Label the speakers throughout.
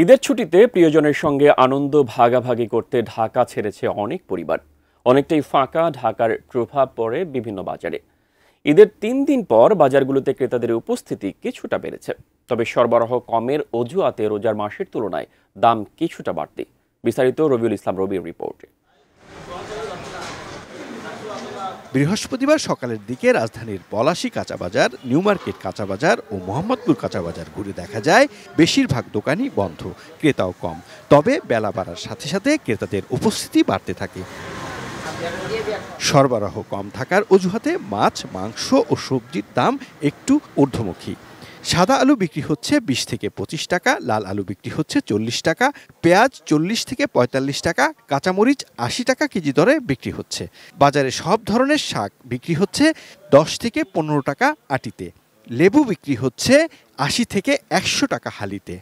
Speaker 1: ঈদের ছুটিতে প্রিয়জনের সঙ্গে আনন্দ ভাগাভাগি করতে ঢাকা ছেড়েছে অনেক পরিবার। অনেকটাই ফাঁকা ঢাকার প্রভাব পড়ে বিভিন্ন বাজারে। ঈদের ৩ দিন পর বাজারগুলোতে ক্রেতাদের উপস্থিতি কিছুটা বেড়েছে, তবে সরবরাহ কমের অজুহাতে রোজার মাসের তুলনায় দাম কিছুটা বাড়তি। বিস্তারিত রবিউল ইসলাম রবির রিপোর্টে।
Speaker 2: বৃহস্পতিবার সকালের দিকে রাজধানীর পলাশী কাঁচাবাজার, নিউ মার্কেট কাঁচাবাজার ও মোহাম্মদপুর কাঁচাবাজার ঘুরে দেখা যায় বেশিরভাগ দোকানই বন্ধ, ক্রেতাও কম। তবে বেলা বাড়ার সাথে সাথে ক্রেতাদের উপস্থিতি বাড়তে থাকে। সরবরাহ কম থাকার অজুহাতে মাছ, মাংস ও সবজির দাম একটু ঊর্ধ্বমুখী। সাদা আলু বিক্রি হচ্ছে ২০ থেকে ২৫ টাকা, লাল আলু বিক্রি হচ্ছে ৪০ টাকা, পেঁয়াজ ৪০ থেকে ৪৫ টাকা, কাঁচামরিচ ৮০ টাকা কেজি দরে বিক্রি হচ্ছে। বাজারে সব ধরনের শাক বিক্রি হচ্ছে ১০ থেকে ১৫ টাকা আটিতে। লেবু বিক্রি হচ্ছে ৮০ থেকে ১০০ টাকা হালিতে।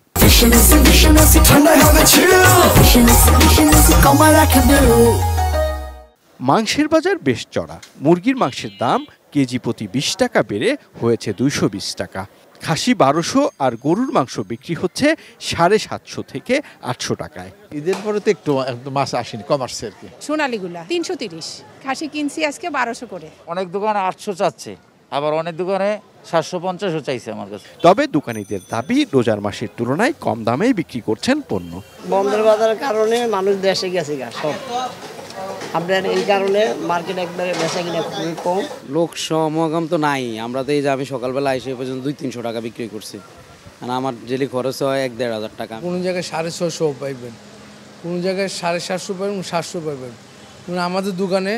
Speaker 2: মাংসের বাজার বেশ চড়া। মুরগির মাংসের দাম কেজি প্রতি ২০ টাকা বেড়ে হয়েছে ২২০ টাকা। খাসি ১২০০ আর গরুর মাংস বিক্রি হচ্ছে ৭৫০ থেকে ৮০০ টাকায়।
Speaker 3: ঈদের পরে তো একটু মাছ আসেনি, কম আসছে আর কি।
Speaker 4: সোনালীগুলা ৩৩০, খাসি কিনছি আজকে ১২০০ করে।
Speaker 5: অনেক দোকানে ৮০০ চাচ্ছে, আবার অনেক দোকানে ৭৫০ও চাইছে আমার কাছে।
Speaker 2: তবে দোকানীদের দাবি রোজার মাসের তুলনায় কম দামেই বিক্রি করছেন পণ্য।
Speaker 6: বন্ধের বাজারের কারণে মানুষ দেশে গেছে সব, আপনার এই কারণে মার্কেট একবারে বেচা কিনা খুবই কম।
Speaker 7: লোক সমাগম তো নাই। আমরা তো এই যে আমি সকালবেলা এসে পর্যন্ত ২০০-৩০০ টাকা বিক্রি করছি, আর আমার ডেলি খরচ হয় ১-১.৫ টাকা।
Speaker 8: কোনো জায়গায় ৬৫০ পাইবেন, কোনো জায়গায় ৭৫০ পাইবেন, ৭০০ পাইবেন। আমাদের দোকানে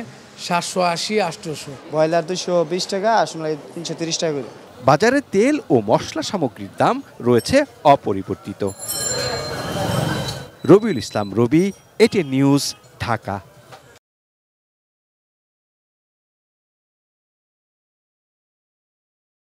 Speaker 8: ৭৮০-৮০০।
Speaker 9: ব্রয়লার ২২০ টাকা, আসলে ৩৩০ টাকা করে।
Speaker 2: বাজারে তেল ও মশলা সামগ্রীর দাম রয়েছে অপরিবর্তিত। রবিউল ইসলাম রবি, এটিএন নিউজ, ঢাকা।